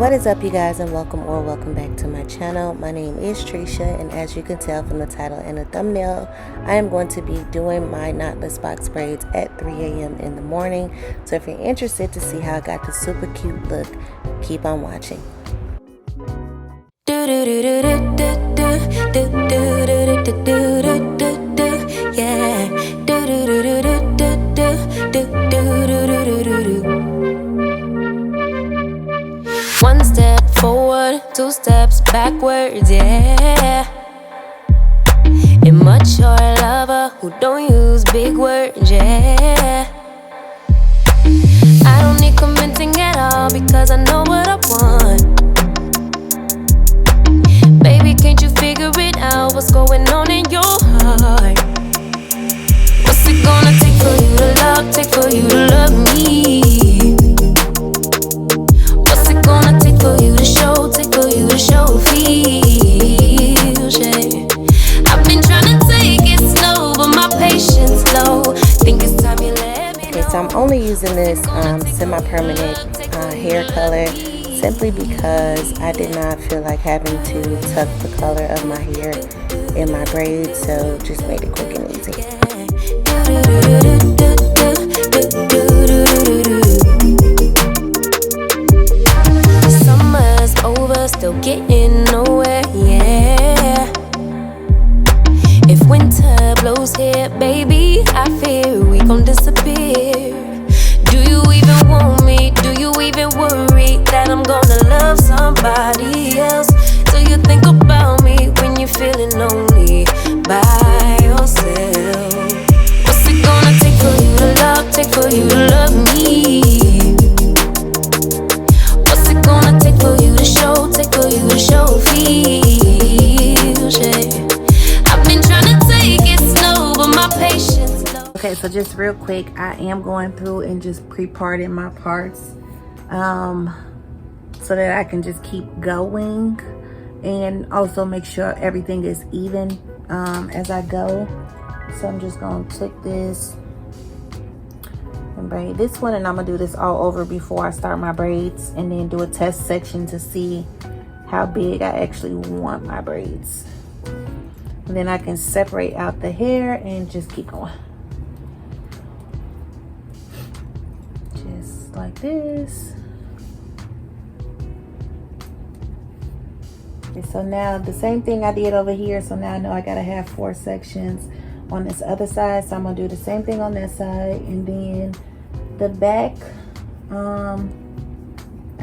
What is up, you guys, and welcome back to my channel. My name is Trisha, and as you can tell from the title and the thumbnail, I am going to be doing my knotless box braids at 3 a.m. in the morning. So if you're interested to see how I got the super cute look, keep on watching. One step forward, two steps backwards, yeah. Immature lover who don't use big words, yeah. I don't need commenting at all because I know what I want. Baby, can't you figure it out? What's going on in your heart? What's it gonna take for you to love, take for you to love me? Gonna take for you to show, take for you to show feels, yeah. I've been trying to take it slow, but my patience low. Think it's time you let me know. Okay, so I'm only using this semi-permanent hair color simply because I did not feel like having to tuck the color of my hair in my braids, so just made it quick and easy. Still getting nowhere, yeah. If winter blows here, baby, I fear we gon' disappear. Do you even want me? Do you even worry that I'm gonna love somebody else? Do you think about me when you're feeling lonely by yourself? What's it gonna take for you to love, take for you to love me? Gonna take for you to show, take for you to show feels, yeah. I've been trying to take it slow, but my patience low. Okay, so just real quick, I am going through and just pre-parting my parts so that I can just keep going and also make sure everything is even as I go. So I'm just gonna take this and braid this one, and I'm gonna do this all over before I start my braids, and then do a test section to see how big I actually want my braids, and then I can separate out the hair and just keep going just like this. Okay, so now the same thing I did over here, so now I know I gotta have 4 sections on this other side, so I'm gonna do the same thing on that side, and then the back, I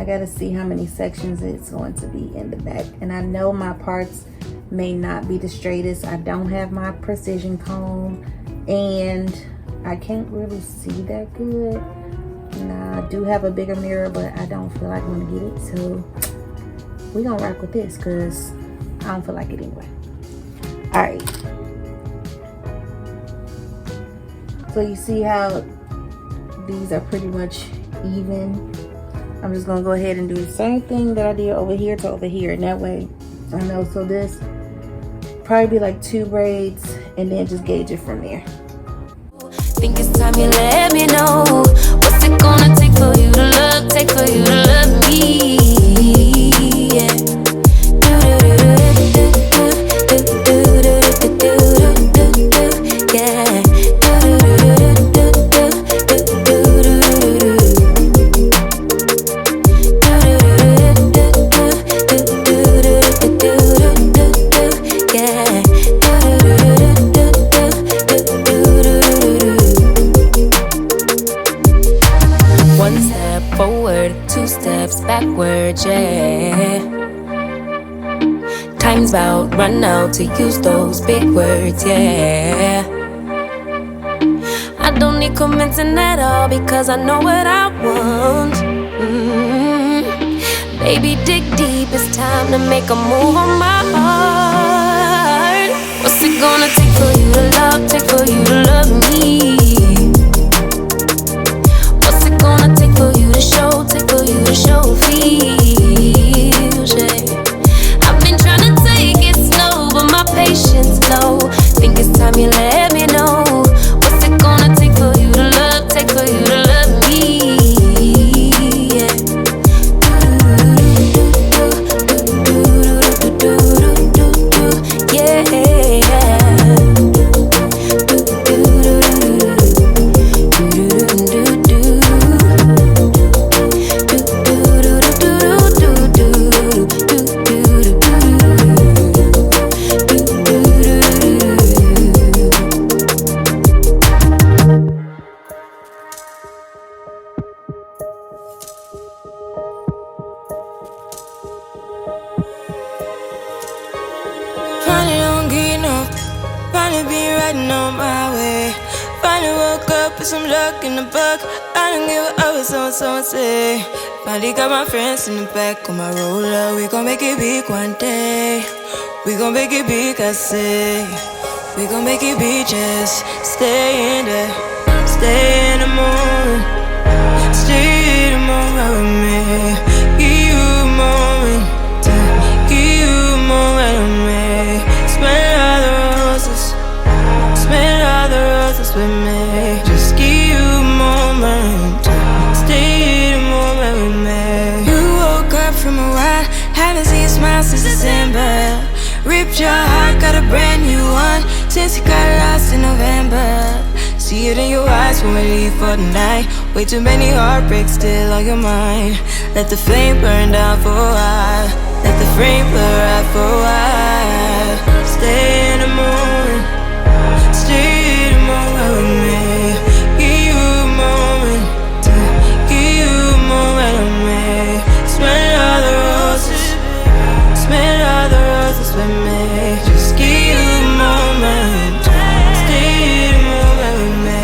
gotta see how many sections it's going to be in the back. And I know my parts may not be the straightest. I don't have my precision comb and I can't really see that good. Now I do have a bigger mirror, but I don't feel like I'm gonna get it, so we're gonna rock with this because I don't feel like it anyway. All right, so you see how these are pretty much even. I'm just gonna go ahead and do the same thing that I did over here to over here, and that way I know. So this probably be like 2 braids, and then just gauge it from there. Think it's time you let me know. What's it gonna take for you to love, take for you to love me, yeah. Backwards, yeah. Time's about run out to use those big words, yeah. I don't need commenting at all because I know what I want. Baby, dig deep, it's time to make a move on my heart. What's it gonna take for you to love, take for you to love me? What's it gonna take for you to show, take for you to show feels, yeah. I've been trying to take it slow, but my patience low. Think it's time you let me know. What's it gonna take for you to love, take for you to love me, yeah. riding on my way. Finally woke up with some luck in the book. I don't give a what someone say. Finally got my friends in the back of my roller. We gon' make it big one day. We gon' make it big, I say. We gon' make it big, just stay in there. Stay in the moment. Stay in the moment with me. Give you a moment. Give you a moment with me. Smell all the roses. Smell all the roses with me. Just give you a moment. Stay in the moment with me. You woke up from a while. Haven't seen you smile since December. Ripped your heart, got a brand new one since you got lost in November. See it in your eyes when we leave for the night. Way too many heartbreaks still on your mind. Let the flame burn down for a while. Let the flame blur out for a while. Stay in the moment. Stay in the moment with me. Give you a moment. Give you a moment with me. Smell all the roses. Smell all the roses with me. Just give you a moment. Stay in the moment with me.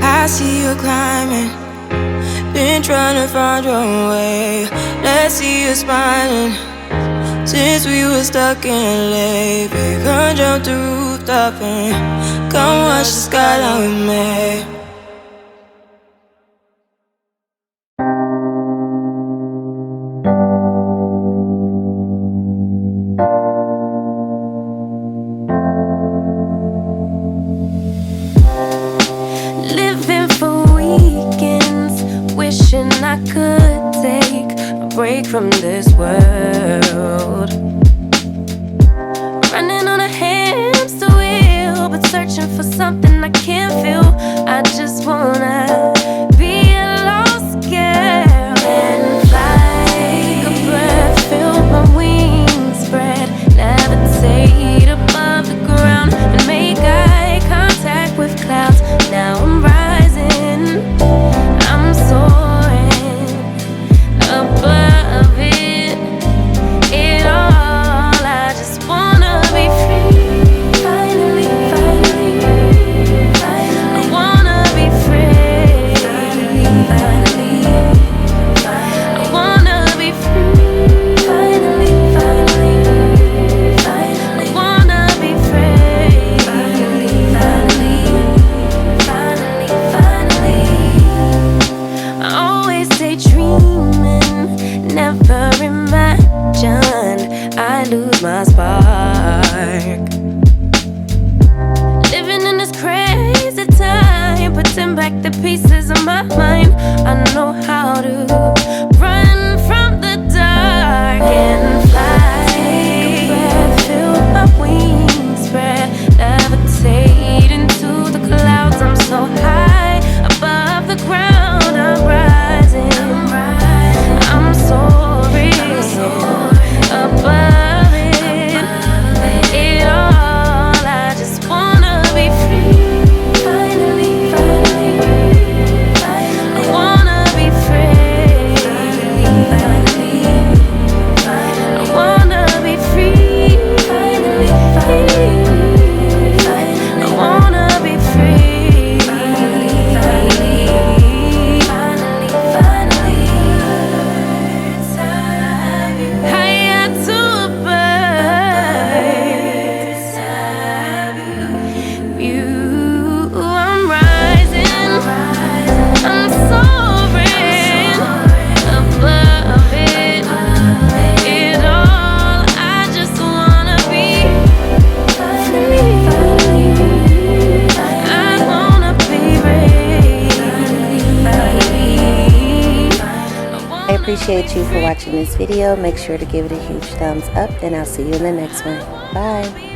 I see you climbing, been trying to find your own way. Let's see you smiling. Since we were stuck in LA, we gon' jump the rooftop and come watch the skyline with me. I could take a break from this world. Running on a hamster wheel, but searching for something I can't feel. I just wanna be a lost girl and fly. Take a breath, feel my wings spread, levitate above the ground and make eye contact with clouds. Now I'm rising, I'm soaring above it all. appreciate you for watching this video. Make sure to give it a huge thumbs up, and I'll see you in the next one. Bye.